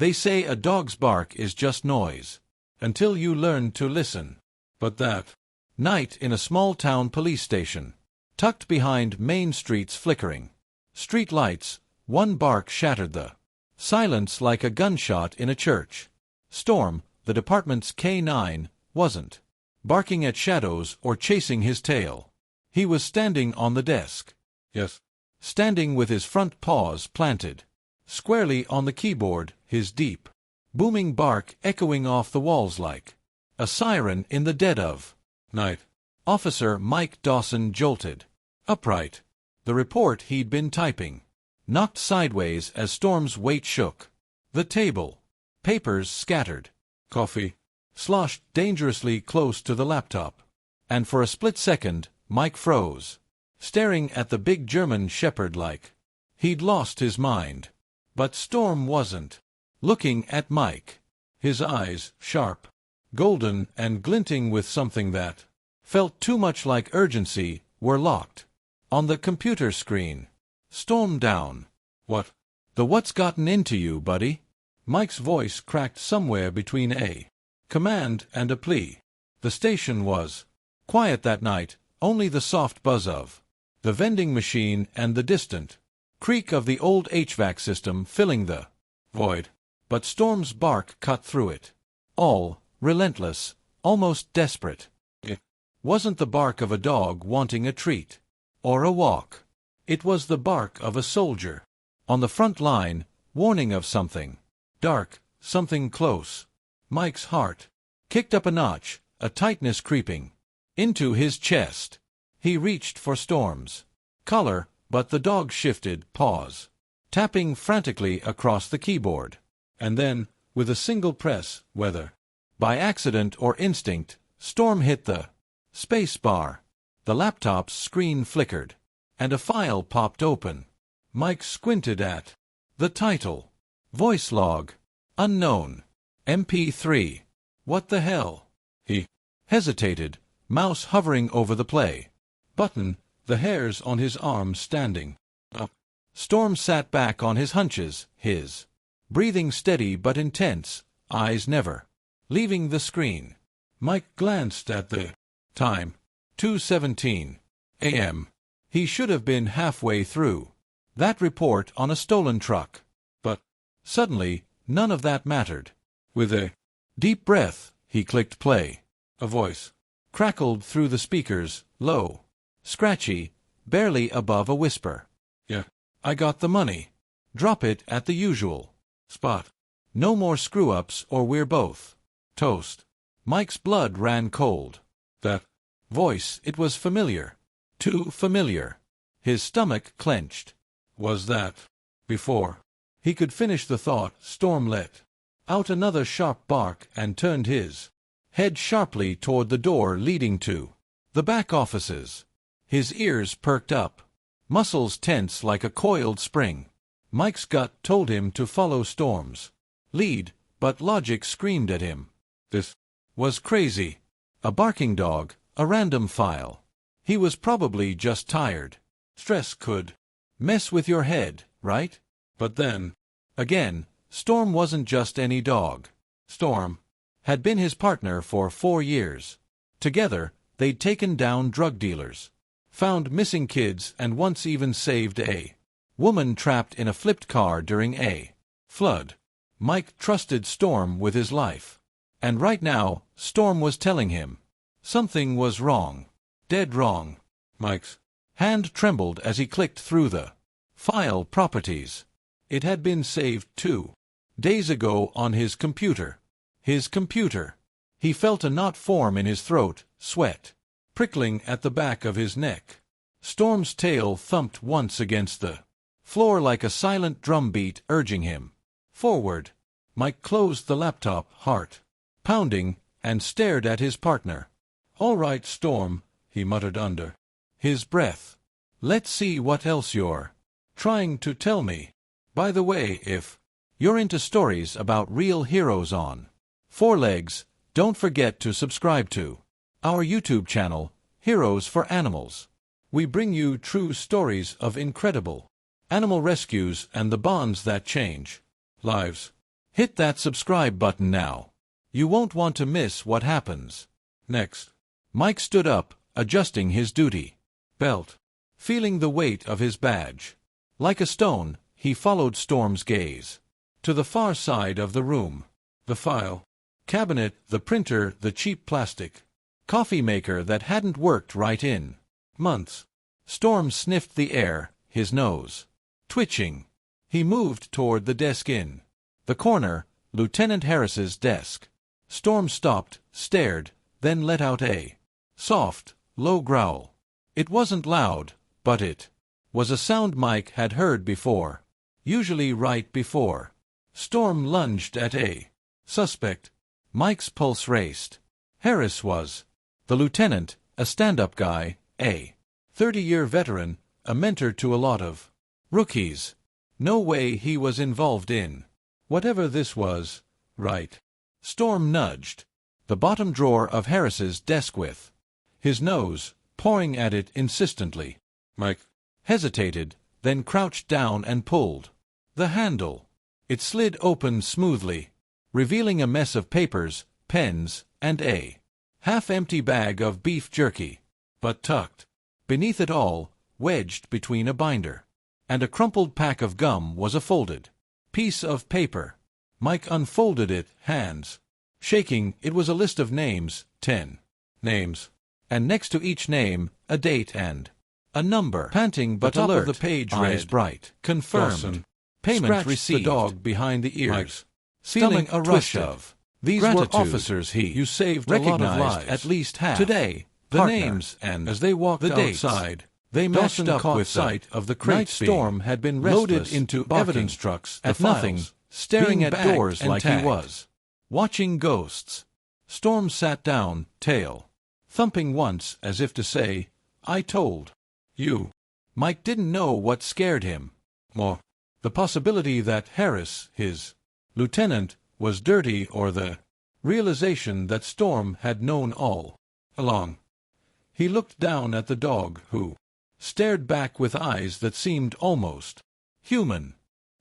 They say a dog's bark is just noise, until you learn to listen. But that night in a small-town police station, tucked behind Main Street's flickering street lights, one bark shattered the silence like a gunshot in a church. Storm, the department's K9, wasn't barking at shadows or chasing his tail. He was standing on the desk. Yes. Standing with his front paws planted squarely on the keyboard, his deep, booming bark echoing off the walls like a siren in the dead of night. Officer Mike Dawson jolted upright. The report he'd been typing knocked sideways as Storm's weight shook the table. Papers scattered. Coffee sloshed dangerously close to the laptop. And for a split second, Mike froze, staring at the big German shepherd like he'd lost his mind. But Storm wasn't looking at Mike. His eyes, sharp, golden and glinting with something that felt too much like urgency, were locked on the computer screen. Storm down. What? What's gotten into you, buddy? Mike's voice cracked somewhere between a command and a plea. The station was quiet that night, only the soft buzz of the vending machine and the distant creak of the old HVAC system filling the void. But Storm's bark cut through it. All relentless, almost desperate. It wasn't the bark of a dog wanting a treat or a walk. It was the bark of a soldier on the front line, warning of something dark, something close. Mike's heart kicked up a notch, a tightness creeping into his chest. He reached for Storm's collar, but the dog shifted, paws tapping frantically across the keyboard. And then, with a single press, whether by accident or instinct, Storm hit the space bar. The laptop's screen flickered, and a file popped open. Mike squinted at the title. Voice log. Unknown. MP3. What the hell? He hesitated, mouse hovering over the play button, the hairs on his arms standing up. Storm sat back on his haunches, his breathing steady but intense, eyes never leaving the screen. Mike glanced at the time. 2:17 a.m. He should have been halfway through that report on a stolen truck. But suddenly, none of that mattered. With a deep breath, he clicked play. A voice crackled through the speakers, low, scratchy, barely above a whisper. Yeah, I got the money. Drop it at the usual spot. No more screw-ups or we're both toast. Mike's blood ran cold. That voice, it was familiar. Too familiar. His stomach clenched. Was that before he could finish the thought, Storm let out another sharp bark and turned his head sharply toward the door leading to the back offices. His ears perked up, muscles tense like a coiled spring. Mike's gut told him to follow Storm's lead, but logic screamed at him. This was crazy. A barking dog, a random file. He was probably just tired. Stress could mess with your head, right? But then, again, Storm wasn't just any dog. Storm had been his partner for 4 years. Together, they'd taken down drug dealers, found missing kids, and once even saved a woman trapped in a flipped car during a flood. Mike trusted Storm with his life. And right now, Storm was telling him something was wrong. Dead wrong. Mike's hand trembled as he clicked through the file properties. It had been saved 2 days ago on his computer. His computer. He felt a knot form in his throat, sweat prickling at the back of his neck. Storm's tail thumped once against the floor like a silent drumbeat urging him forward. Mike closed the laptop, heart pounding, and stared at his partner. "All right, Storm," he muttered under his breath. "Let's see what else you're trying to tell me. By the way, if you're into stories about real heroes on 4 legs, don't forget to subscribe to our YouTube channel, Heroes for Animals. We bring you true stories of incredible animal rescues and the bonds that change lives." Hit that subscribe button now. You won't want to miss what happens next. Mike stood up, adjusting his duty belt, feeling the weight of his badge. Like a stone, he followed Storm's gaze to the far side of the room. The file cabinet, the printer, the cheap plastic coffee maker that hadn't worked right in months. Storm sniffed the air, his nose twitching. He moved toward the desk in the corner, Lieutenant Harris's desk. Storm stopped, stared, then let out a soft, low growl. It wasn't loud, but it was a sound Mike had heard before, usually right before Storm lunged at a suspect. Mike's pulse raced. Harris was the lieutenant, a stand-up guy, a 30-year veteran, a mentor to a lot of rookies. No way he was involved in whatever this was, right? Storm nudged the bottom drawer of Harris's desk with his nose, pawing at it insistently. Mike hesitated, then crouched down and pulled the handle. It slid open smoothly, revealing a mess of papers, pens, and a half-empty bag of beef jerky. But tucked beneath it all, wedged between a binder and a crumpled pack of gum, was a folded piece of paper. Mike unfolded it, hands shaking. It was a list of names, 10 names, and next to each name, a date and a number. Panting but alert, top of the page eyes bright. Confirmed. Dawson. Payment received. The dog behind the ears, Mike, feeling a rush of these gratitude. Were officers you saved a lot of lives, at least half. Today, the partner. Names, and as they walked outside, they matched up with sight of the crate. Storm had been loaded into evidence trucks at nothing, staring at doors like tagged. He was watching ghosts. Storm sat down, tail thumping once, as if to say, "I told you." Mike didn't know what scared him more. The possibility that Harris, his lieutenant, was dirty, or the realization that Storm had known all along. He looked down at the dog, who stared back with eyes that seemed almost human.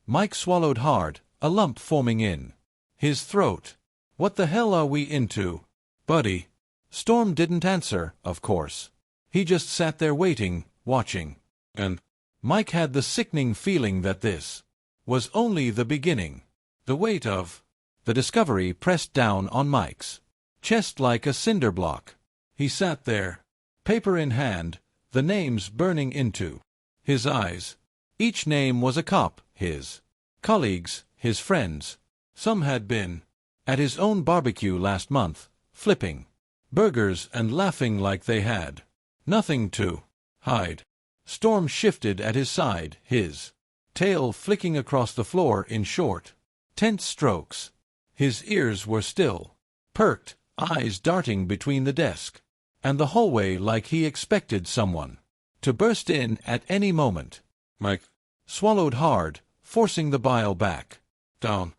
Mike swallowed hard, a lump forming in his throat. "What the hell are we into, buddy?" Storm didn't answer, of course. He just sat there waiting, watching. And Mike had the sickening feeling that this was only the beginning. The weight of the discovery pressed down on Mike's chest like a cinder block. He sat there, paper in hand, the names burning into his eyes. Each name was a cop, his colleagues, his friends. Some had been at his own barbecue last month, flipping burgers and laughing like they had nothing to hide. Storm shifted at his side, his tail flicking across the floor in short, tense strokes. His ears were still perked, eyes darting between the desk and the hallway like he expected someone to burst in at any moment. Mike swallowed hard, forcing the bile back down.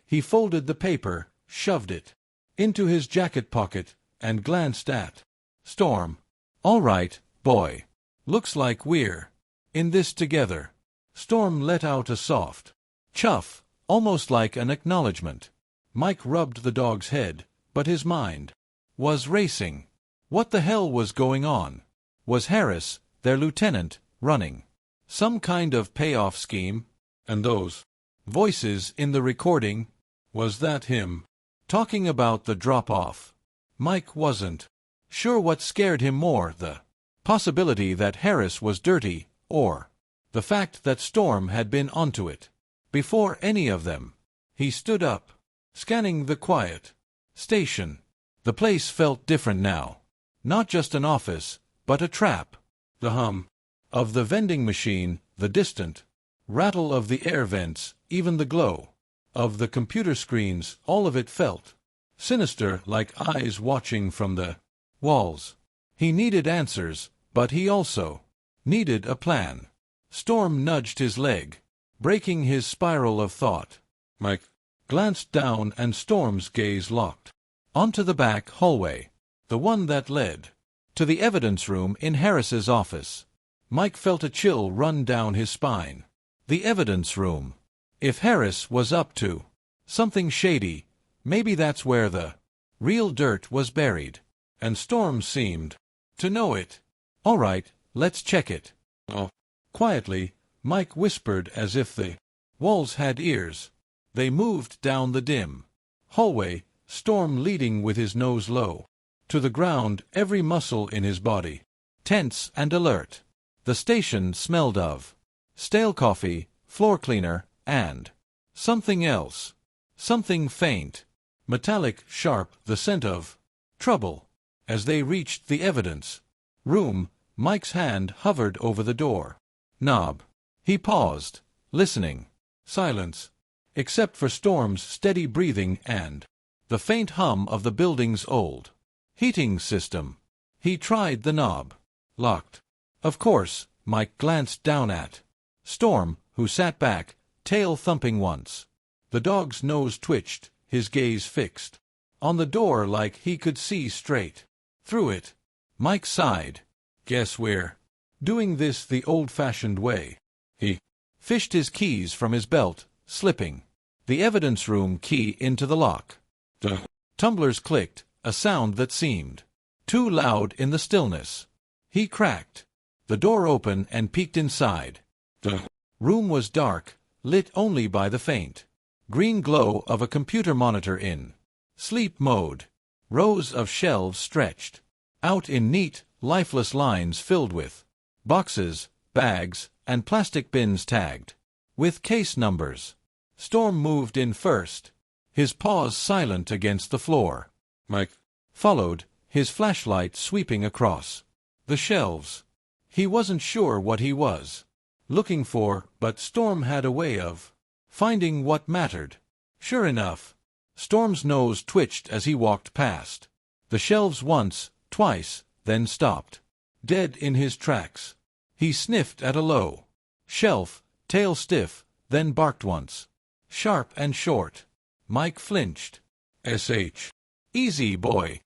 He folded the paper, shoved it into his jacket pocket, and glanced at Storm. "All right, boy. Looks like we're in this together." Storm let out a soft chuff, almost like an acknowledgement. Mike rubbed the dog's head, but his mind was racing. What the hell was going on? Was Harris, their lieutenant, running some kind of payoff scheme? And those voices in the recording, was that him talking about the drop-off? Mike wasn't sure what scared him more, the possibility that Harris was dirty, or the fact that Storm had been onto it before any of them. He stood up, scanning the quiet station. The place felt different now. Not just an office, but a trap. The hum of the vending machine, the distant rattle of the air vents, even the glow of the computer screens, all of it felt sinister, like eyes watching from the walls. He needed answers, but he also needed a plan. Storm nudged his leg, breaking his spiral of thought. Mike glanced down, and Storm's gaze locked onto the back hallway, the one that led to the evidence room in Harris's office. Mike felt a chill run down his spine. The evidence room. If Harris was up to Something shady. Maybe that's where the real dirt was buried. And Storm seemed to know it. All right, let's check it. Oh. Quietly, Mike whispered as if the walls had ears. They moved down the dim hallway, Storm leading with his nose low to the ground, every muscle in his body tense and alert. The station smelled of stale coffee, floor cleaner, and something else. Something faint, metallic, sharp, the scent of trouble. As they reached the evidence room, Mike's hand hovered over the door knob. He paused, listening. Silence, except for Storm's steady breathing and the faint hum of the building's old heating system. He tried the knob. Locked. Of course. Mike glanced down at Storm, who sat back, tail thumping once. The dog's nose twitched, his gaze fixed on the door like he could see straight through it. Mike sighed. Guess we're doing this the old-fashioned way. He fished his keys from his belt, slipping the evidence room key into the lock. The tumblers clicked, a sound that seemed too loud in the stillness. He cracked the door open and peeked inside. The room was dark, lit only by the faint green glow of a computer monitor in sleep mode. Rows of shelves stretched out in neat, lifeless lines filled with boxes, bags, and plastic bins tagged with case numbers. Storm moved in first, his paws silent against the floor. Mike followed, his flashlight sweeping across the shelves. He wasn't sure what he was looking for, but Storm had a way of finding what mattered. Sure enough, Storm's nose twitched as he walked past the shelves once, twice, then stopped, dead in his tracks. He sniffed at a low shelf, tail stiff, then barked once, sharp and short. Mike flinched. "S.H. Easy, boy,"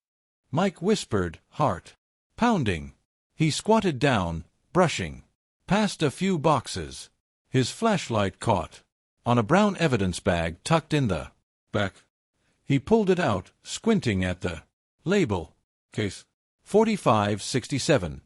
Mike whispered, heart pounding. He squatted down, brushing past a few boxes. His flashlight caught on a brown evidence bag tucked in the back. He pulled it out, squinting at the label. Case 4567.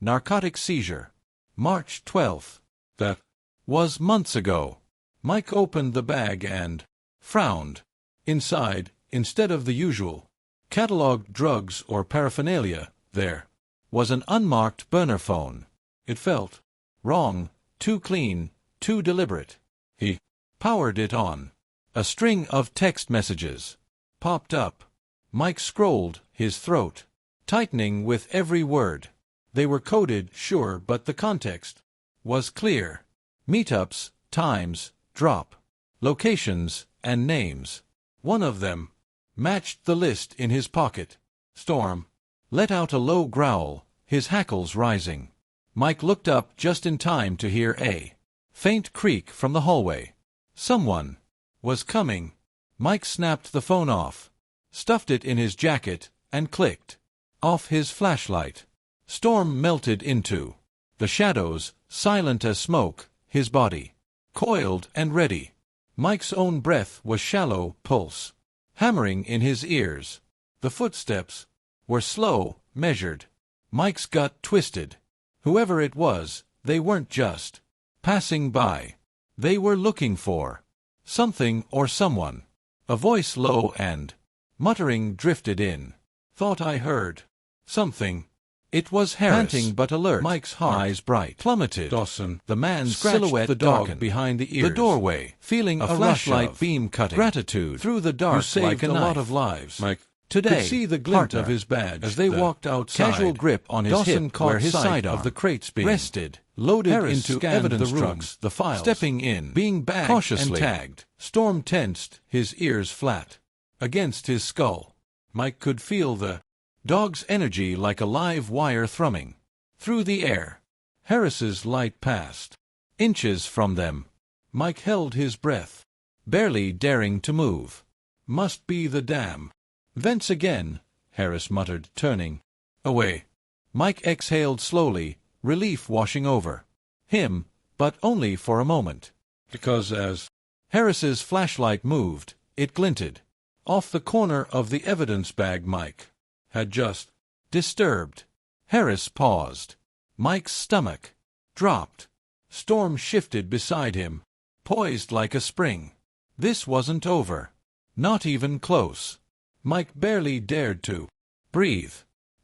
Narcotic seizure. March 12th. That was months ago. Mike opened the bag and frowned. Inside, instead of the usual cataloged drugs or paraphernalia, there was an unmarked burner phone. It felt wrong, too clean, too deliberate. He powered it on. A string of text messages popped up. Mike scrolled, his throat tightening with every word. They were coded, sure, but the context was clear. Meetups, times, drop, locations, and names. One of them matched the list in his pocket. Storm let out a low growl, his hackles rising. Mike looked up just in time to hear a faint creak from the hallway. Someone was coming. Mike snapped the phone off, stuffed it in his jacket, and clicked off his flashlight. Storm melted into the shadows, silent as smoke, his body coiled and ready. Mike's own breath was shallow, pulse hammering in his ears. The footsteps were slow, measured. Mike's gut twisted. Whoever it was, they weren't just passing by. They were looking for something or someone. A voice low and muttering drifted in. "Thought I heard something." It was Harris, panting but alert. Mike's heart, eyes bright, plummeted. Dawson, the man's silhouette, the dog behind the ears. The doorway, feeling a flashlight beam cutting. Gratitude through the dark, like a lot of lives. Mike today could see the glint of his badge as they walked outside. Casual grip on his hip, where his sidearm of the crates being rested. Loaded Harris into evidence trucks, the files, stepping in, being bagged cautiously and tagged. Storm tensed, his ears flat against his skull. Mike could feel the dog's energy like a live wire thrumming through the air. Harris's light passed inches from them. Mike held his breath, barely daring to move. "Must be the damn vents again," Harris muttered, turning away. Mike exhaled slowly, relief washing over him, but only for a moment. Because as Harris's flashlight moved, it glinted, off the corner of the evidence bag Mike had just disturbed. Harris paused. Mike's stomach dropped. Storm shifted beside him, poised like a spring. This wasn't over. Not even close. Mike barely dared to breathe.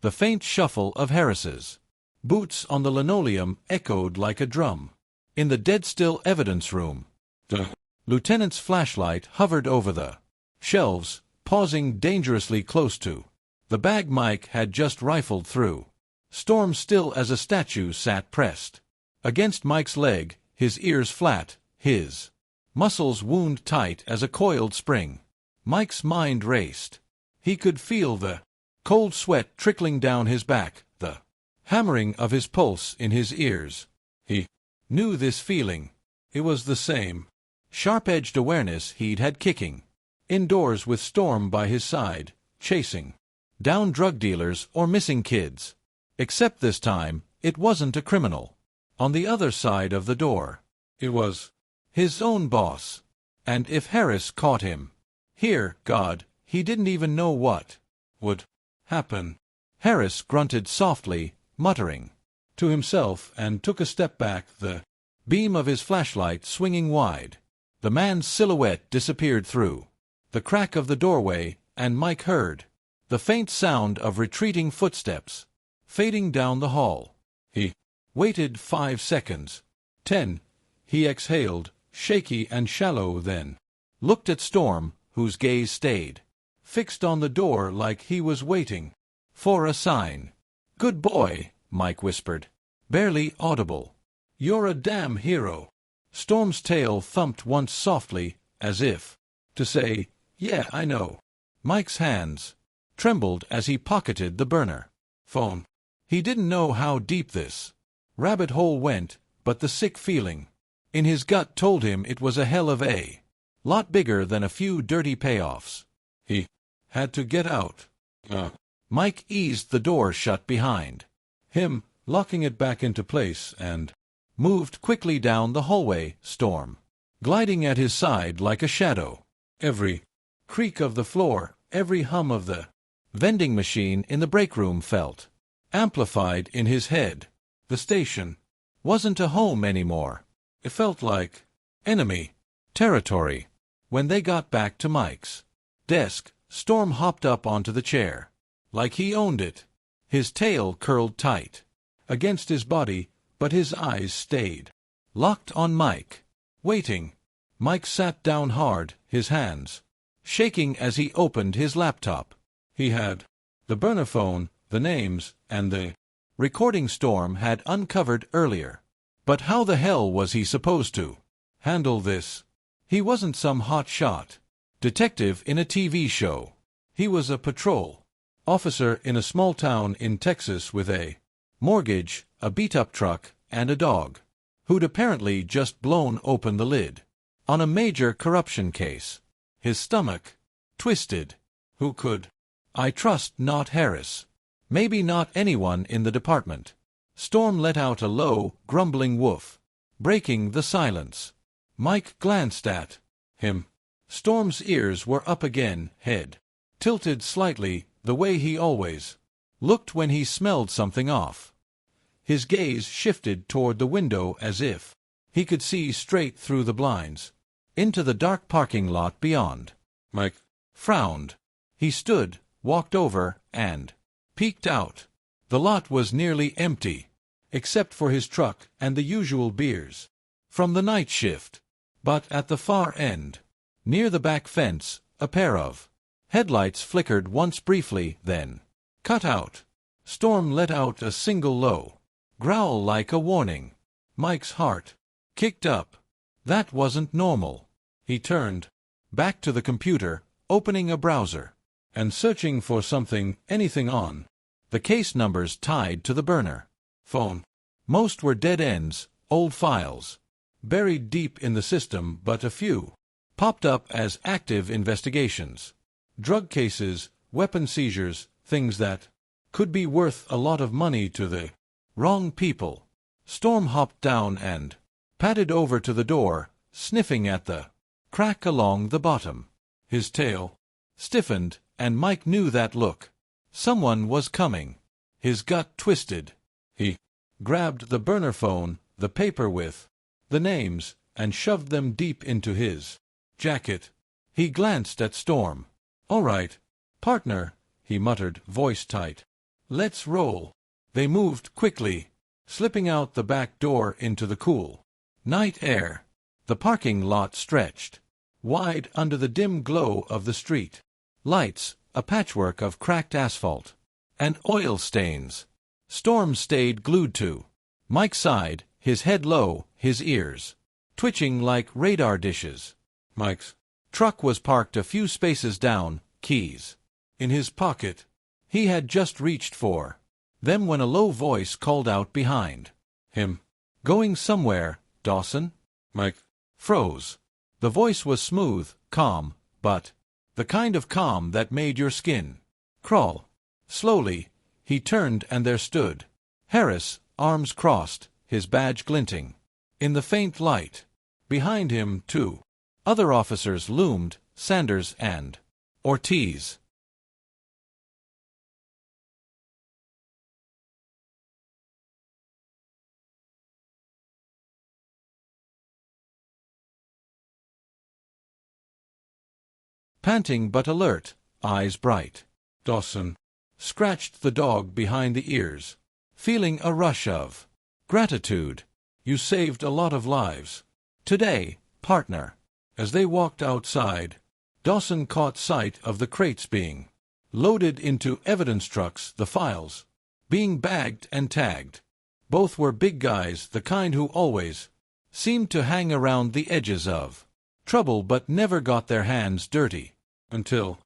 The faint shuffle of Harris's boots on the linoleum echoed like a drum. In the dead-still evidence room, the lieutenant's flashlight hovered over the shelves, pausing dangerously close to the bag Mike had just rifled through. Storm, still as a statue, sat pressed against Mike's leg, his ears flat, his muscles wound tight as a coiled spring. Mike's mind raced. He could feel the cold sweat trickling down his back, the hammering of his pulse in his ears. He knew this feeling. It was the same sharp-edged awareness he'd had kicking indoors with Storm by his side, chasing down drug dealers or missing kids. Except this time, it wasn't a criminal. On the other side of the door, it was his own boss. And if Harris caught him here, God, he didn't even know what would happen. Harris grunted softly, muttering to himself, and took a step back, the beam of his flashlight swinging wide. The man's silhouette disappeared through the crack of the doorway, and Mike heard the faint sound of retreating footsteps fading down the hall. He waited 5 seconds. 10. He exhaled, shaky and shallow, then looked at Storm, whose gaze stayed fixed on the door like he was waiting for a sign. "Good boy," Mike whispered, barely audible. "You're a damn hero." Storm's tail thumped once softly, as if to say, "Yeah, I know." Mike's hands trembled as he pocketed the burner phone. He didn't know how deep this rabbit hole went, but the sick feeling in his gut told him it was a hell of a lot bigger than a few dirty payoffs. He had to get out. Mike eased the door shut behind him, locking it back into place, and moved quickly down the hallway, Storm gliding at his side like a shadow. Every creak of the floor, every hum of the vending machine in the break room felt amplified in his head. The station wasn't a home anymore. It felt like enemy territory. When they got back to Mike's desk, Storm hopped up onto the chair like he owned it. His tail curled tight against his body, but his eyes stayed locked on Mike, waiting. Mike sat down hard, his hands shaking as he opened his laptop. He had the burner phone, the names, and the recording Storm had uncovered earlier. But how the hell was he supposed to handle this? He wasn't some hot-shot detective in a TV show. He was a patrol officer in a small town in Texas with a mortgage, a beat-up truck, and a dog, who'd apparently just blown open the lid on a major corruption case. His stomach twisted. Who could I trust? Not Harris. Maybe not anyone in the department. Storm let out a low, grumbling woof, breaking the silence. Mike glanced at him. Storm's ears were up again, head tilted slightly, the way he always looked when he smelled something off. His gaze shifted toward the window as if he could see straight through the blinds into the dark parking lot beyond. Mike frowned. He stood, walked over, and peeked out. The lot was nearly empty, except for his truck and the usual beers from the night shift. But at the far end, near the back fence, a pair of headlights flickered once briefly, then cut out. Storm let out a single low growl like a warning. Mike's heart kicked up. That wasn't normal. He turned back to the computer, opening a browser, and searching for something, anything on the case numbers tied to the burner phone. Most were dead ends, old files, buried deep in the system, but a few popped up as active investigations. Drug cases, weapon seizures, things that could be worth a lot of money to the wrong people. Storm hopped down and padded over to the door, sniffing at the crack along the bottom. His tail stiffened, and Mike knew that look. Someone was coming. His gut twisted. He grabbed the burner phone, the paper with the names, and shoved them deep into his jacket. He glanced at Storm. "All right, partner," he muttered, voice tight. "Let's roll." They moved quickly, slipping out the back door into the cool night air. The parking lot stretched wide under the dim glow of the street lights, a patchwork of cracked asphalt and oil stains. Storm stayed glued to Mike's side, his head low, his ears twitching like radar dishes. Mike's truck was parked a few spaces down, keys in his pocket. He had just reached for them when a low voice called out behind him. "Going somewhere, Dawson?" Mike froze. The voice was smooth, calm, but the kind of calm that made your skin crawl. Slowly, he turned and there stood Harris, arms crossed, his badge glinting in the faint light. Behind him, two other officers loomed, Sanders and Ortiz. Panting but alert, eyes bright, Dawson scratched the dog behind the ears, feeling a rush of gratitude. "You saved a lot of lives today, partner." As they walked outside, Dawson caught sight of the crates being loaded into evidence trucks, the files being bagged and tagged. Both were big guys, the kind who always seemed to hang around the edges of trouble but never got their hands dirty. Until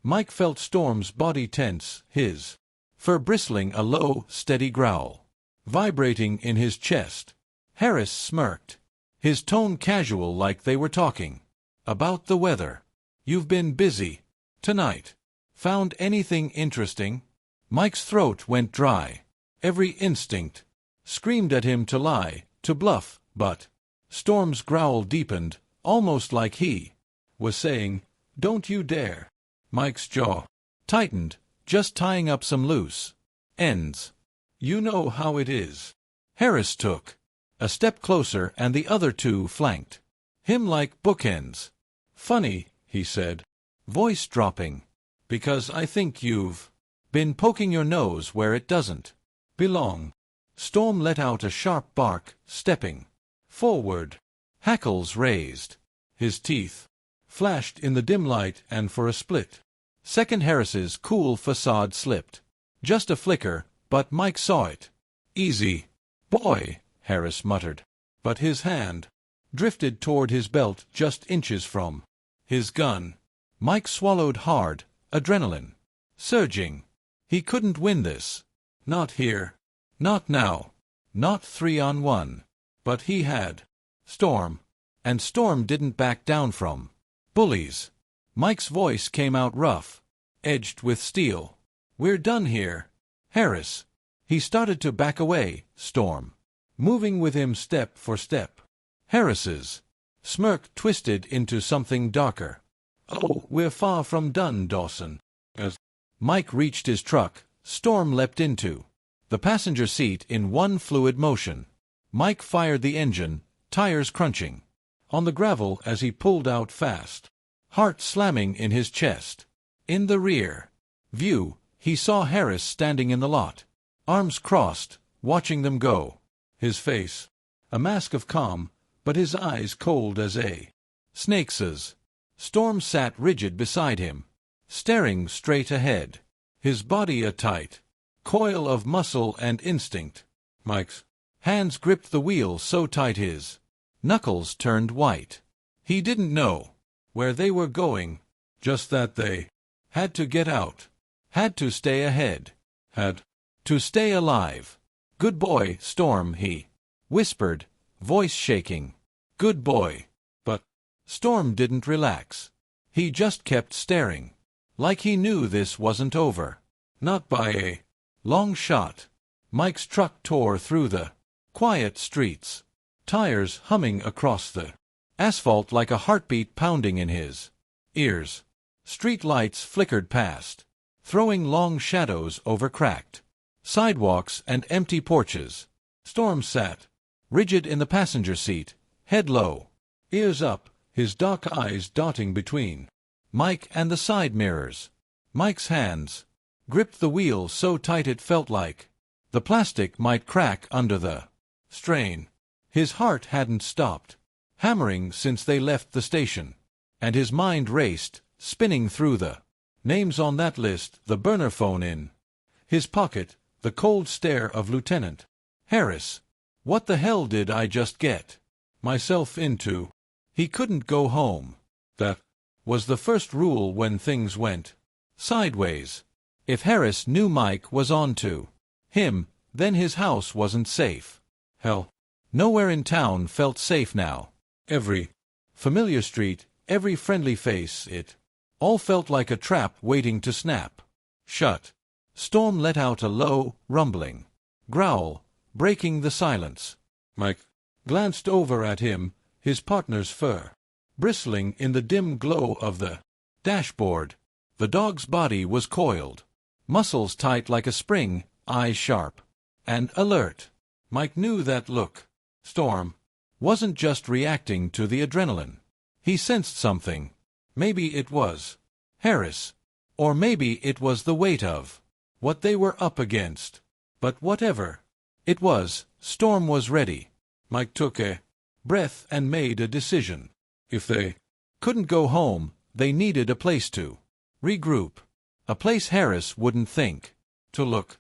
Mike felt Storm's body tense, his fur bristling, a low, steady growl vibrating in his chest. Harris smirked, his tone casual, like they were talking about the weather. "You've been busy tonight. Found anything interesting?" Mike's throat went dry. Every instinct screamed at him to lie, to bluff, but Storm's growl deepened, almost like he was saying, "Don't you dare." Mike's jaw tightened, "Just tying up some loose ends. You know how it is." Harris took a step closer and the other two flanked him like bookends. "Funny," he said, voice dropping, "because I think you've been poking your nose where it doesn't belong." Storm let out a sharp bark, stepping forward, hackles raised. His teeth flashed in the dim light, and for a split second Harris's cool facade slipped. Just a flicker, but Mike saw it. "Easy, boy," Harris muttered, but his hand drifted toward his belt just inches from his gun. Mike swallowed hard, adrenaline surging. He couldn't win this. Not here. Not now. Not 3-on-1. But he had Storm. And Storm didn't back down from bullies. Mike's voice came out rough, edged with steel. "We're done here, Harris." He started to back away, Storm moving with him step for step. Harris's smirk twisted into something darker. "Oh, we're far from done, Dawson." As Mike reached his truck, Storm leapt into the passenger seat in one fluid motion. Mike fired the engine, tires crunching on the gravel as he pulled out fast, heart slamming in his chest. In the rear view, he saw Harris standing in the lot, arms crossed, watching them go. His face a mask of calm, but his eyes cold as a snake's. Storm sat rigid beside him, staring straight ahead, his body a tight coil of muscle and instinct. Mike's hands gripped the wheel so tight his knuckles turned white. He didn't know where they were going, just that they had to get out, had to stay ahead, had to stay alive. "Good boy, Storm," he whispered, voice shaking. "Good boy." But Storm didn't relax. He just kept staring, like he knew this wasn't over. Not by a long shot. Mike's truck tore through the quiet streets, tires humming across the asphalt like a heartbeat pounding in his ears. Street lights flickered past, throwing long shadows over cracked sidewalks and empty porches. Storm sat, rigid in the passenger seat, head low, ears up, his dark eyes darting between Mike and the side mirrors. Mike's hands gripped the wheel so tight it felt like the plastic might crack under the strain. His heart hadn't stopped hammering since they left the station, and his mind raced, spinning through the names on that list, the burner phone in his pocket, the cold stare of Lieutenant Harris. What the hell did I just get myself into? He couldn't go home. That was the first rule when things went sideways. If Harris knew Mike was on to him, then his house wasn't safe. Hell, nowhere in town felt safe now. Every familiar street, every friendly face, it all felt like a trap waiting to snap shut. Storm let out a low, rumbling growl, breaking the silence. Mike glanced over at him, his partner's fur bristling in the dim glow of the dashboard. The dog's body was coiled, muscles tight like a spring, eyes sharp and alert. Mike knew that look. Storm wasn't just reacting to the adrenaline. He sensed something. Maybe it was Harris, or maybe it was the weight of what they were up against. But whatever it was, Storm was ready. Mike took a breath and made a decision. If they couldn't go home, they needed a place to regroup. A place Harris wouldn't think to look.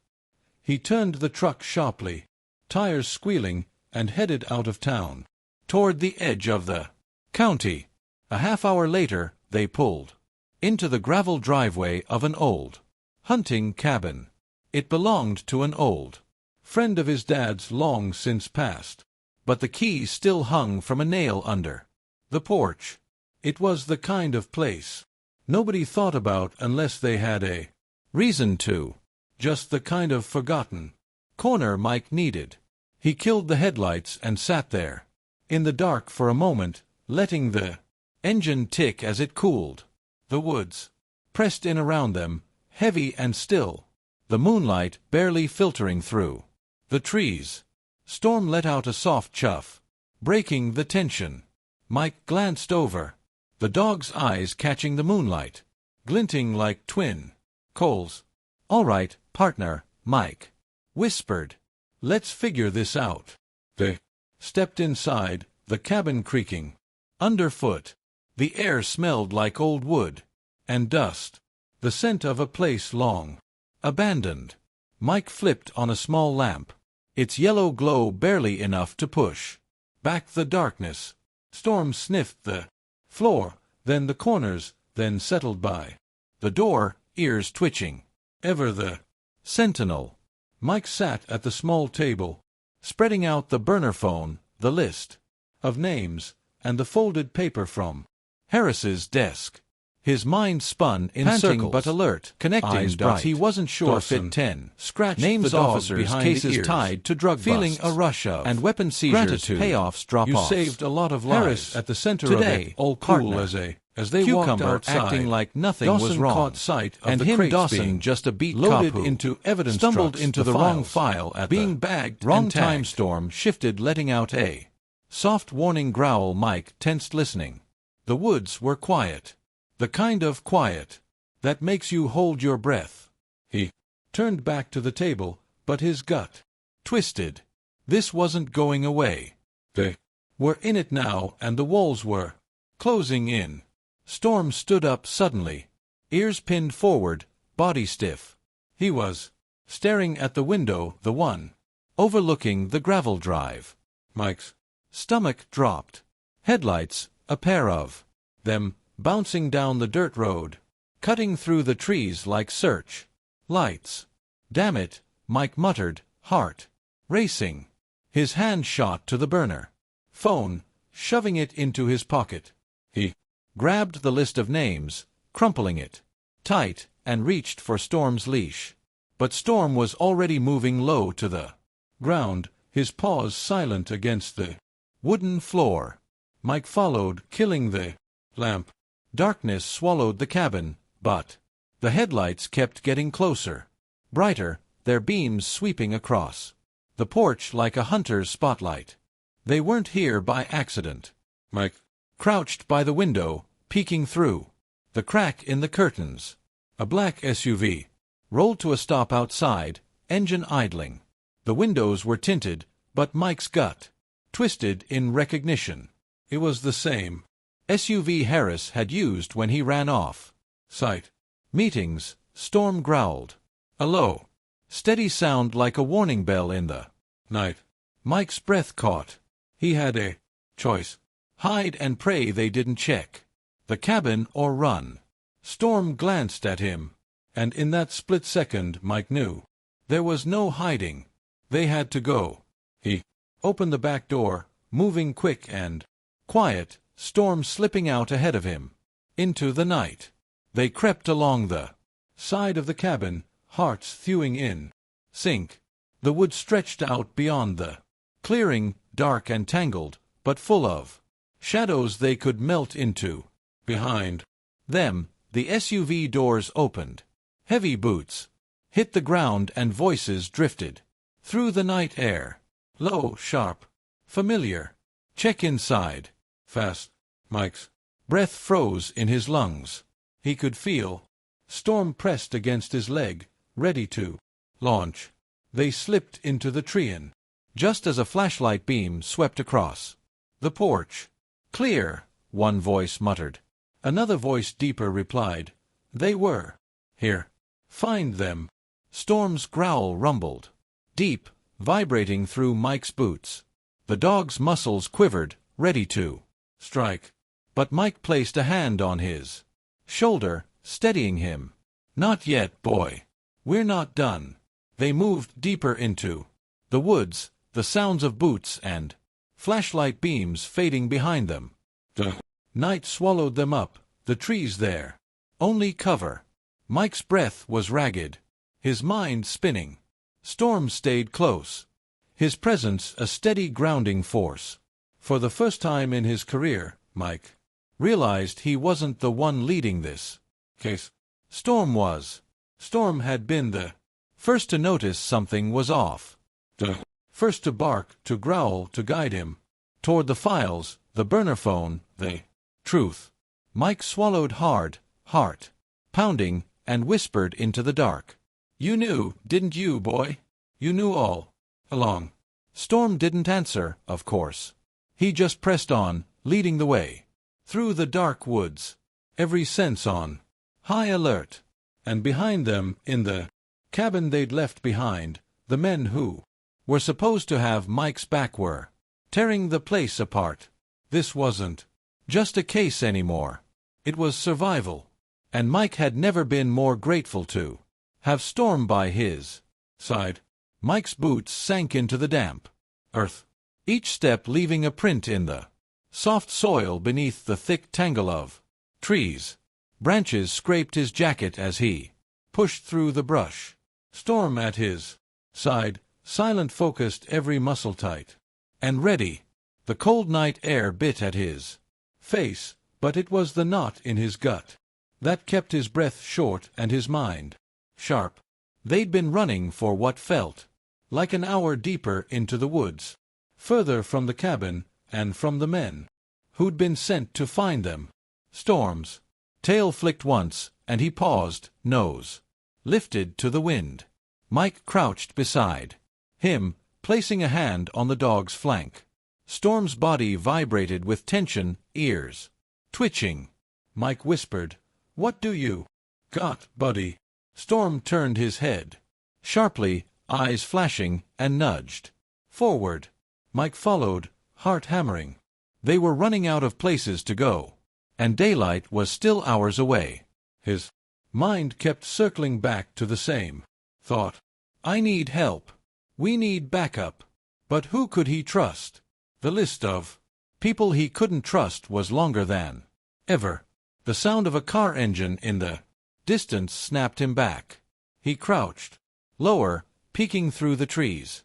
He turned the truck sharply, tires squealing, and headed out of town, toward the edge of the county. A half-hour later, they pulled into the gravel driveway of an old hunting cabin. It belonged to an old friend of his dad's long since passed, but the key still hung from a nail under the porch. It was the kind of place nobody thought about unless they had a reason to. Just the kind of forgotten corner Mike needed. He killed the headlights and sat there in the dark for a moment, letting the engine tick as it cooled. The woods pressed in around them, heavy and still, the moonlight barely filtering through the trees. Storm let out a soft chuff, breaking the tension. Mike glanced over, the dog's eyes catching the moonlight, glinting like twin coals. "All right, partner," Mike whispered. "Let's figure this out." They stepped inside, the cabin creaking underfoot. The air smelled like old wood and dust, the scent of a place long abandoned. Mike flipped on a small lamp, its yellow glow barely enough to push back the darkness. Storm sniffed the floor, then the corners, then settled by the door, ears twitching. Ever the sentinel. Mike sat at the small table, spreading out the burner phone, the list of names, and the folded paper from Harris's desk. His mind spun in circles, but alert, connecting eyes dots. Bright. He wasn't sure if it 10 scratched names the officers behind cases ears, tied to drug feeling busts, a rush of and weapon seizures, gratitude, payoffs, drop-offs. You saved a lot of lives. Harris at the center today, of it, all cool partner, as they walked outside, acting like nothing Dawson was wrong. Caught sight of and the him, Dawson, just a beat loaded cop who into evidence stumbled trucks, into the wrong file at being bagged. Wrong time. Storm shifted, letting out a soft warning growl. Mike tensed, listening. The woods were quiet. The kind of quiet that makes you hold your breath. He turned back to the table, but his gut twisted. This wasn't going away. They were in it now, and the walls were closing in. Storm stood up suddenly, ears pinned forward, body stiff. He was staring at the window, the one overlooking the gravel drive. Mike's stomach dropped. Headlights, a pair of them, bouncing down the dirt road, cutting through the trees like search lights. "Damn it," Mike muttered, heart racing. His hand shot to the burner phone, shoving it into his pocket. He grabbed the list of names, crumpling it tight, and reached for Storm's leash. But Storm was already moving low to the ground, his paws silent against the wooden floor. Mike followed, killing the lamp Darkness swallowed the cabin, but the headlights kept getting closer. Brighter, their beams sweeping across the porch like a hunter's spotlight. They weren't here by accident. Mike crouched by the window, peeking through the crack in the curtains. A black SUV rolled to a stop outside, engine idling. The windows were tinted, but Mike's gut twisted in recognition. It was the same SUV Harris had used when he ran off. Sight. Meetings, Storm growled. A low, steady sound like a warning bell in the night. Mike's breath caught. He had a choice. Hide and pray they didn't check the cabin or run. Storm glanced at him, and in that split second Mike knew there was no hiding. They had to go. He opened the back door, moving quick and quiet, Storm slipping out ahead of him. Into the night. They crept along the side of the cabin, hearts thewing in sync. The wood stretched out beyond the clearing, dark and tangled, but full of shadows they could melt into. Behind them, the SUV doors opened. Heavy boots hit the ground and voices drifted through the night air. Low, sharp, familiar. Check inside. Fast. Mike's breath froze in his lungs. He could feel Storm pressed against his leg, ready to launch. They slipped into the tree-in, just as a flashlight beam swept across the porch. Clear, one voice muttered. Another voice deeper replied. They were here. Find them. Storm's growl rumbled, deep, vibrating through Mike's boots. The dog's muscles quivered, ready to strike. But Mike placed a hand on his shoulder, steadying him. Not yet, boy. We're not done. They moved deeper into the woods, the sounds of boots and flashlight beams fading behind them. The night swallowed them up, the trees there. Only cover. Mike's breath was ragged, his mind spinning. Storm stayed close, his presence a steady grounding force. For the first time in his career, Mike realized he wasn't the one leading this case. Storm was. Storm had been the first to notice something was off. The first to bark, to growl, to guide him toward the files, the burner phone, the truth. Mike swallowed hard, heart pounding, and whispered into the dark. You knew, didn't you, boy? You knew all along. Storm didn't answer, of course. He just pressed on, leading the way through the dark woods, every sense on high alert. And behind them, in the cabin they'd left behind, the men who were supposed to have Mike's back were tearing the place apart. This wasn't just a case anymore. It was survival. And Mike had never been more grateful to have Storm by his side. Mike's boots sank into the damp earth, each step leaving a print in the soft soil beneath the thick tangle of trees. Branches scraped his jacket as he pushed through the brush. Storm at his side, silent, focused, every muscle tight and ready. The cold night air bit at his face, but it was the knot in his gut that kept his breath short and his mind sharp. They'd been running for what felt like an hour deeper into the woods, further from the cabin and from the men who'd been sent to find them. Storm's tail flicked once, and he paused, nose lifted to the wind. Mike crouched beside him, placing a hand on the dog's flank. Storm's body vibrated with tension, ears twitching. Mike whispered, "What do you got, buddy?" Storm turned his head sharply, eyes flashing, and nudged forward. Mike followed, heart hammering. They were running out of places to go, and daylight was still hours away. His mind kept circling back to the same thought. I need help. We need backup. But who could he trust? The list of people he couldn't trust was longer than ever. The sound of a car engine in the distance snapped him back. He crouched lower, peeking through the trees.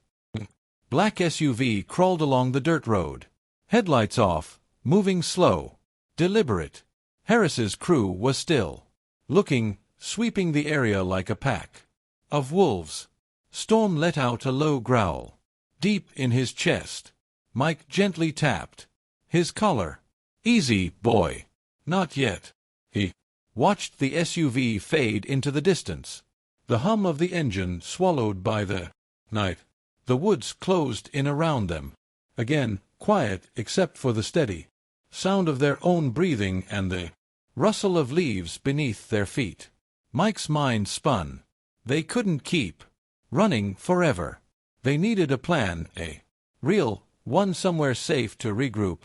Black SUV crawled along the dirt road, headlights off, moving slow, deliberate. Harris's crew was still looking, sweeping the area like a pack of wolves. Storm let out a low growl. Deep in his chest, Mike gently tapped his collar. "Easy, boy. Not yet." He watched the SUV fade into the distance, the hum of the engine swallowed by the night. The woods closed in around them. Again, quiet except for the steady sound of their own breathing and the rustle of leaves beneath their feet. Mike's mind spun. They couldn't keep running forever. They needed a plan, a real one, somewhere safe to regroup.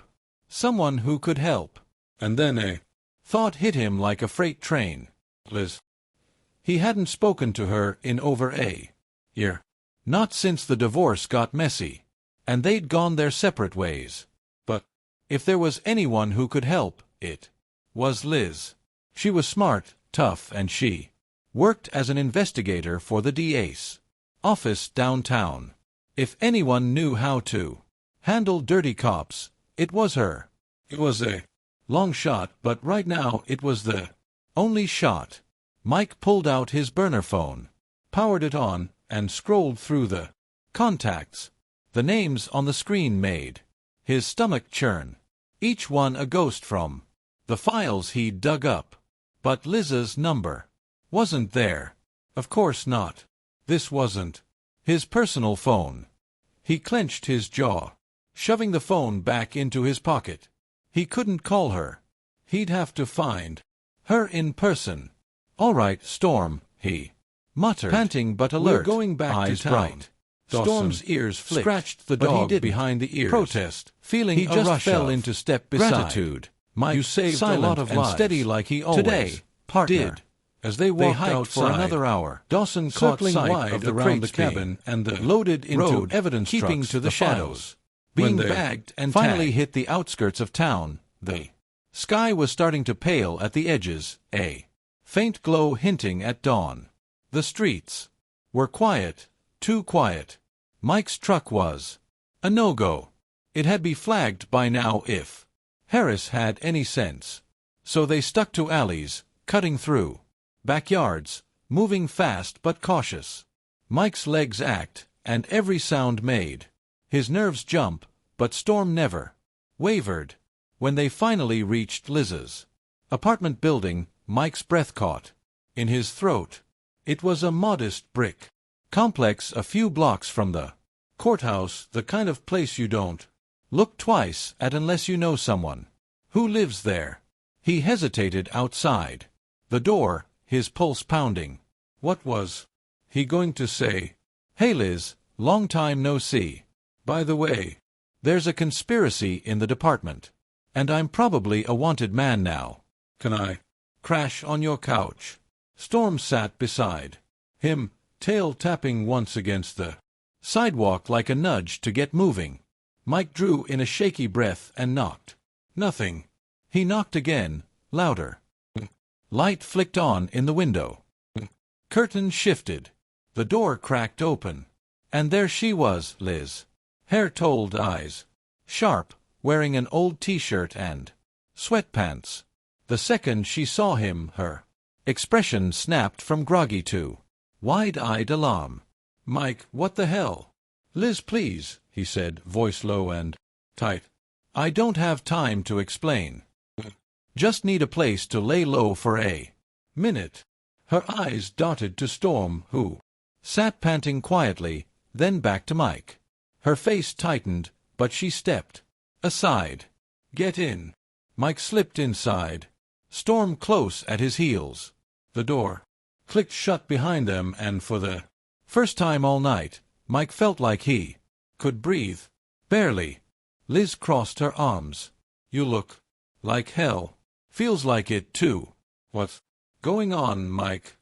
Someone who could help. And then a thought hit him like a freight train. Liz. He hadn't spoken to her in over a year. Not since the divorce got messy, and they'd gone their separate ways. But if there was anyone who could help, it was Liz. She was smart, tough, and she worked as an investigator for the DA's office downtown. If anyone knew how to handle dirty cops, it was her. It was a long shot, but right now it was the only shot. Mike pulled out his burner phone, powered it on, and scrolled through the contacts. The names on the screen made his stomach churn, each one a ghost from the files he'd dug up. But Liz's number wasn't there. Of course not. This wasn't his personal phone. He clenched his jaw, shoving the phone back into his pocket. He couldn't call her. He'd have to find her in person. "All right, Storm," he muttered, panting but alert. "We're going back eyes to town." bright. Storm's ears flicked, scratched the but dog he didn't behind the ears. protest. Feeling He a just rush fell of into step beside. gratitude. Mike, You saved a silent lot of and lives. steady like he always Today, partner. did. As they walked hiked outside for another hour. Dawson caught Circling sight wide of the around crates the cabin being and the loaded into road, evidence keeping trucks, to the shadows, files. being When they bagged and finally finally hit the outskirts of town. The sky was starting to pale at the edges, a faint glow hinting at dawn. The streets were quiet, too quiet. Mike's truck was a no-go. It had been flagged by now if Harris had any sense. So they stuck to alleys, cutting through backyards, moving fast but cautious. Mike's legs ached, and every sound made his nerves jump, but Storm never wavered. When they finally reached Liz's apartment building, Mike's breath caught in his throat. It was a modest brick complex a few blocks from the courthouse, the kind of place you don't look twice at unless you know someone who lives there. He hesitated outside the door, his pulse pounding. What was he going to say? "Hey Liz, long time no see. By the way, there's a conspiracy in the department, and I'm probably a wanted man now. Can I crash on your couch?" Storm sat beside him, tail tapping once against the sidewalk like a nudge to get moving. Mike drew in a shaky breath and knocked. Nothing. He knocked again, louder. Light flicked on in the window. Curtain shifted. The door cracked open. And there she was, Liz. Hair-told eyes. Sharp, wearing an old t-shirt and sweatpants. The second she saw him, her expression snapped from groggy to wide-eyed alarm. "Mike, what the hell?" "Liz, please," he said, voice low and tight. "I don't have time to explain. Just need a place to lay low for a minute." Her eyes darted to Storm, who sat panting quietly, then back to Mike. Her face tightened, but she stepped aside. "Get in." Mike slipped inside, Storm close at his heels. The door clicked shut behind them, and for the first time all night, Mike felt like he could breathe. Barely. Liz crossed her arms. "You look like hell." "Feels like it, too." "What's going on, Mike?"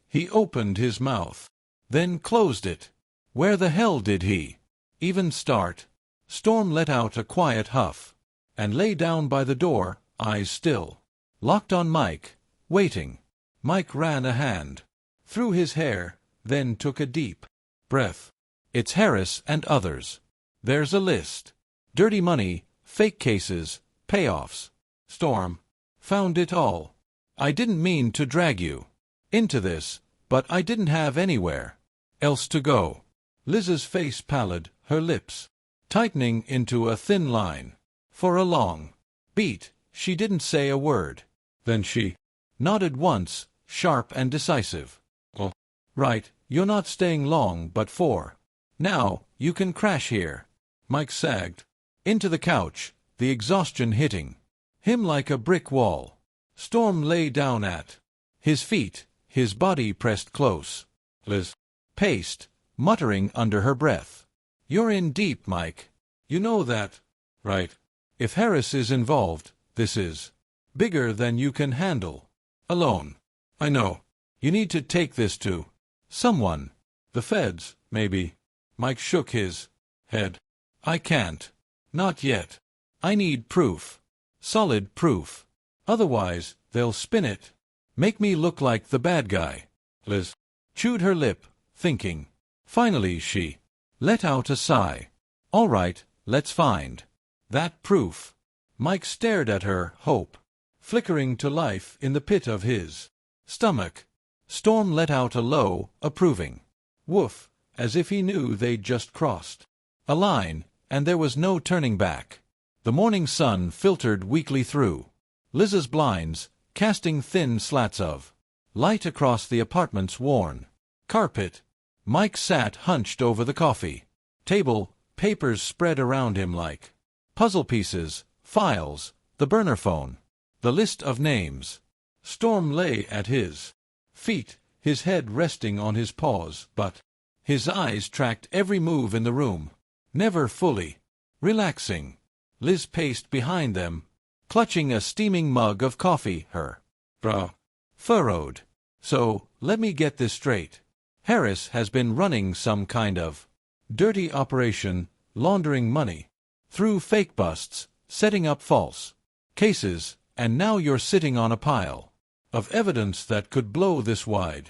He opened his mouth, then closed it. Where the hell did he even start? Storm let out a quiet huff and lay down by the door, eyes still locked on Mike, waiting. Mike ran a hand through his hair, then took a deep breath. "It's Harris and others. There's a list. Dirty money, fake cases, payoffs." Storm Found it all. I didn't mean to drag you into this, but I didn't have anywhere else to go. Liz's face pallid, her lips tightening into a thin line. For a long beat, she didn't say a word. Then she nodded once, sharp and decisive. Oh, right, you're not staying long but for now, you can crash here. Mike sagged into the couch, the exhaustion hitting him like a brick wall. Storm lay down at his feet, his body pressed close. Liz paced, muttering under her breath. You're in deep, Mike. You know that, right? If Harris is involved, this is bigger than you can handle alone. I know. You need to take this to someone. The feds, maybe. Mike shook his head. I can't. Not yet. I need proof. Solid proof. Otherwise, they'll spin it. Make me look like the bad guy. Liz chewed her lip, thinking. Finally she let out a sigh. All right, let's find that proof. Mike stared at her, hope flickering to life in the pit of his stomach. Storm let out a low, approving woof, as if he knew they'd just crossed a line, and there was no turning back. The morning sun filtered weakly through Liz's blinds, casting thin slats of light across the apartment's worn carpet. Mike sat hunched over the coffee table, papers spread around him like puzzle pieces, files, the burner phone, the list of names. Storm lay at his feet, his head resting on his paws, but his eyes tracked every move in the room, never fully relaxing. Liz paced behind them, clutching a steaming mug of coffee, her brow furrowed. So, let me get this straight. Harris has been running some kind of dirty operation, laundering money through fake busts, setting up false cases, and now you're sitting on a pile of evidence that could blow this wide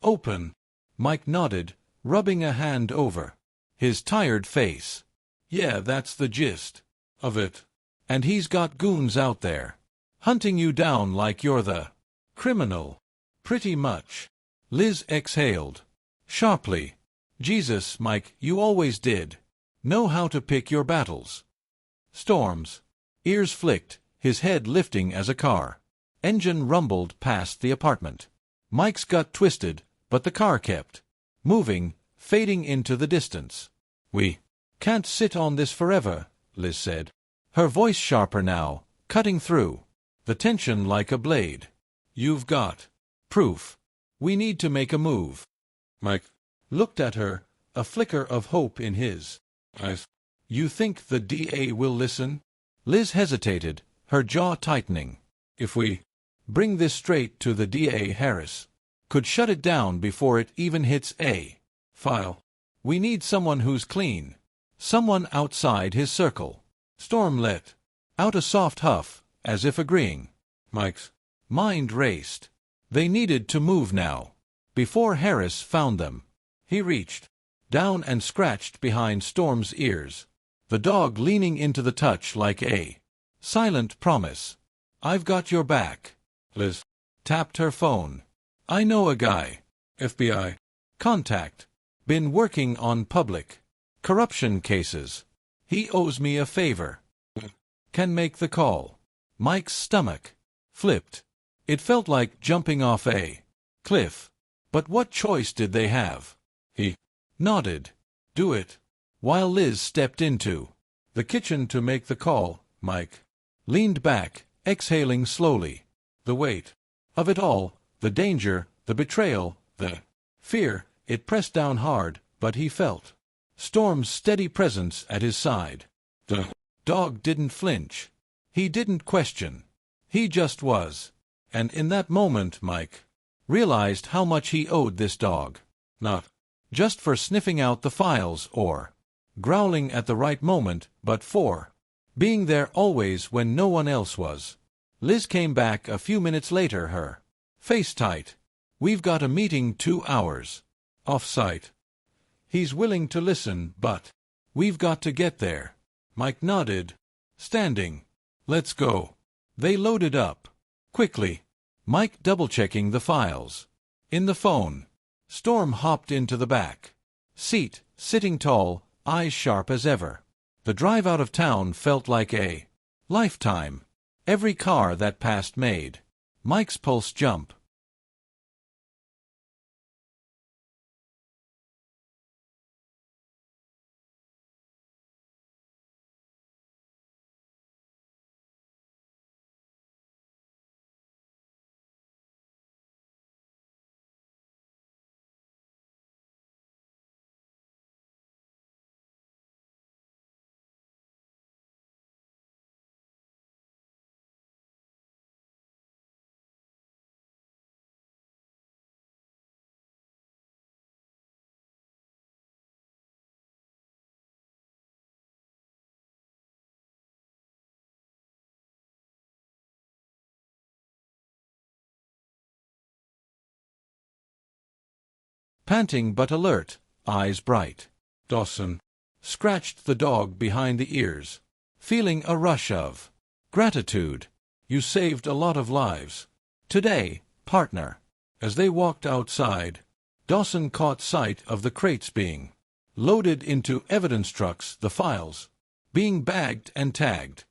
open. Mike nodded, rubbing a hand over his tired face. Yeah, that's the gist of it. And he's got goons out there hunting you down like you're the criminal. Pretty much. Liz exhaled sharply. Jesus, Mike, you always did know how to pick your battles. Storm's ears flicked, his head lifting as a car engine rumbled past the apartment. Mike's gut twisted, but the car kept moving, fading into the distance. We can't sit on this forever, Liz said, her voice sharper now, cutting through the tension like a blade. You've got proof. We need to make a move. Mike looked at her, a flicker of hope in his eyes. You think the DA will listen? Liz hesitated, her jaw tightening. If we bring this straight to the DA, Harris could shut it down before it even hits a file. We need someone who's clean. Someone outside his circle. Storm let out a soft huff, as if agreeing. Mike's mind raced. They needed to move now, before Harris found them. He reached down and scratched behind Storm's ears, the dog leaning into the touch like a silent promise. I've got your back. Liz tapped her phone. I know a guy. FBI contact. Been working on public corruption cases. He owes me a favor. Can make the call. Mike's stomach flipped. It felt like jumping off a cliff. But what choice did they have? He nodded. Do it. While Liz stepped into the kitchen to make the call, Mike leaned back, exhaling slowly. The weight of it all, the danger, the betrayal, the fear, it pressed down hard, but he felt Storm's steady presence at his side. The dog didn't flinch. He didn't question. He just was. And in that moment Mike realized how much he owed this dog. Not just for sniffing out the files or growling at the right moment, but for being there always when no one else was. Liz came back a few minutes later, her face tight. We've got a meeting 2 hours off-site. He's willing to listen, but we've got to get there. Mike nodded, standing. Let's go. They loaded up Quickly. Mike double-checking the files. In the phone. Storm hopped into the back seat, sitting tall, eyes sharp as ever. The drive out of town felt like a lifetime. Every car that passed made Mike's pulse jump. Panting but alert, eyes bright. Dawson scratched the dog behind the ears, feeling a rush of gratitude. You saved a lot of lives today, partner. As they walked outside, Dawson caught sight of the crates being loaded into evidence trucks, the files being bagged and tagged.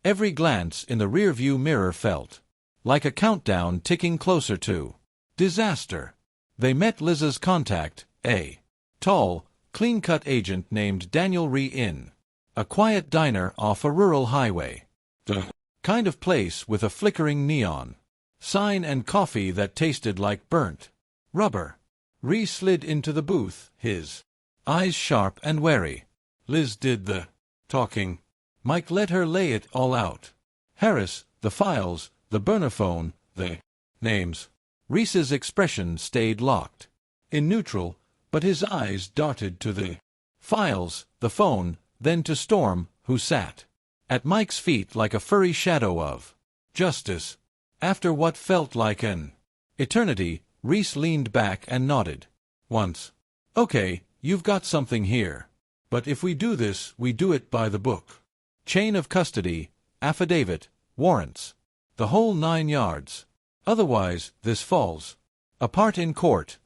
Every glance in the rearview mirror felt like a countdown ticking closer to disaster. They met Liz's contact, a tall, clean-cut agent named Daniel Rhee in a quiet diner off a rural highway. The kind of place with a flickering neon sign and coffee that tasted like burnt rubber. Rhee slid into the booth, his eyes sharp and wary. Liz did the talking. Mike let her lay it all out. Harris, the files, the burner phone, the names. Reese's expression stayed locked in neutral, but his eyes darted to the files, the phone, then to Storm, who sat at Mike's feet like a furry shadow of justice. After what felt like an eternity, Reese leaned back and nodded. Once. Okay, you've got something here. But if we do this, we do it by the book. Chain of custody, affidavit, warrants. The whole 9 yards. Otherwise, this falls apart in court,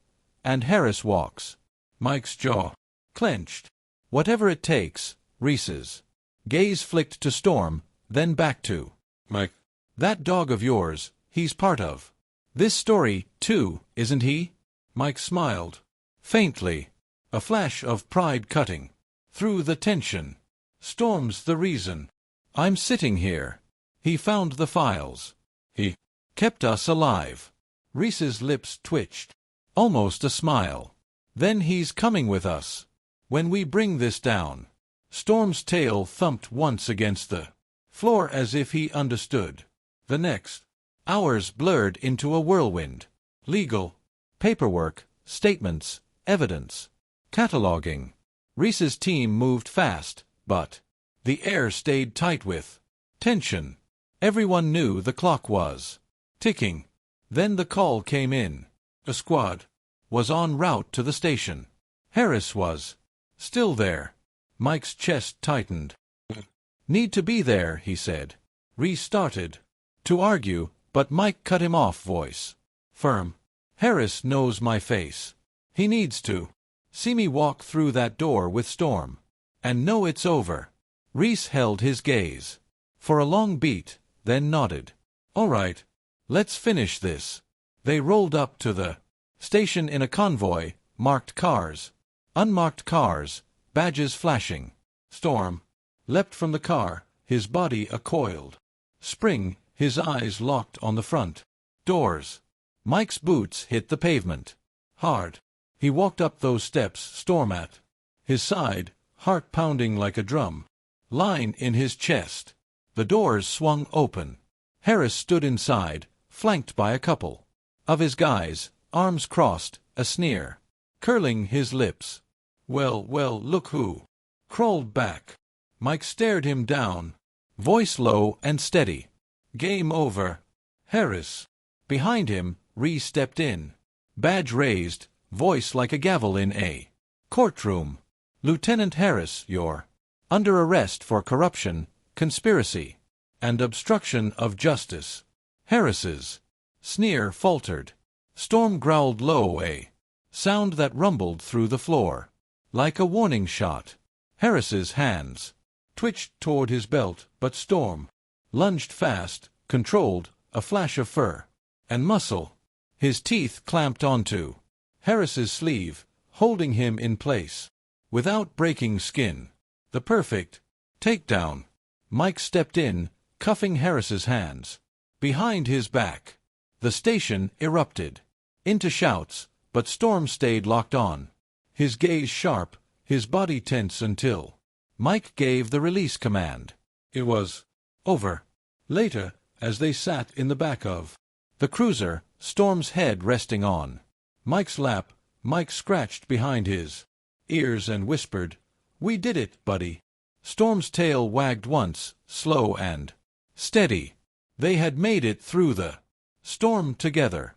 and Harris walks. Mike's jaw clenched. Whatever it takes. Reese's gaze flicked to Storm, then back to Mike. That dog of yours, he's part of this story, too, isn't he? Mike smiled faintly, a flash of pride cutting through the tension. Storm's the reason I'm sitting here. He found the files. He kept us alive. Reese's lips twitched. Almost a smile. Then he's coming with us. When we bring this down. Storm's tail thumped once against the floor as if he understood. The next hours blurred into a whirlwind. Legal paperwork, statements, evidence, cataloging. Reese's team moved fast, but the air stayed tight with tension. Everyone knew the clock was ticking. Then the call came in. A squad was en route to the station. Harris was still there. Mike's chest tightened. Need to be there, he said. Rhee started to argue, but Mike cut him off, voice firm. Harris knows my face. He needs to see me walk through that door with Storm and know it's over. Reese held his gaze for a long beat, then nodded. All right. Let's finish this. They rolled up to the station in a convoy, marked cars, unmarked cars, badges flashing. Storm leapt from the car, his body a coiled spring, his eyes locked on the front doors. Mike's boots hit the pavement hard. He walked up those steps, Storm at his side, heart pounding like a drum line in his chest. The doors swung open. Harris stood inside, flanked by a couple of his guys, arms crossed, a sneer curling his lips. Well, look who crawled back. Mike stared him down, voice low and steady. Game over. Harris. Behind him, Rhee stepped in, badge raised, voice like a gavel in a courtroom. Lieutenant Harris, you're under arrest for corruption, conspiracy, and obstruction of justice. Harris's sneer faltered. Storm growled low, a sound that rumbled through the floor, like a warning shot. Harris's hands twitched toward his belt, but Storm lunged fast, controlled, a flash of fur and muscle. His teeth clamped onto Harris's sleeve, holding him in place without breaking skin. The perfect takedown. Mike stepped in, cuffing Harris's hands behind his back. The station erupted into shouts, but Storm stayed locked on, his gaze sharp, his body tense until Mike gave the release command. It was over. Later, as they sat in the back of the cruiser, Storm's head resting on Mike's lap, Mike scratched behind his ears and whispered, "We did it, buddy." Storm's tail wagged once, slow and steady. They had made it through the storm together.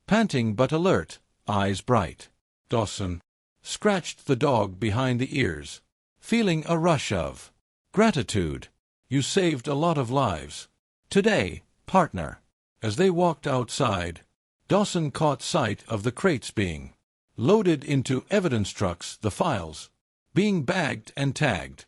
Panting but alert, eyes bright, Dawson scratched the dog behind the ears, feeling a rush of gratitude. "You saved a lot of lives today, partner." As they walked outside, Dawson caught sight of the crates being loaded into evidence trucks, the files being bagged and tagged.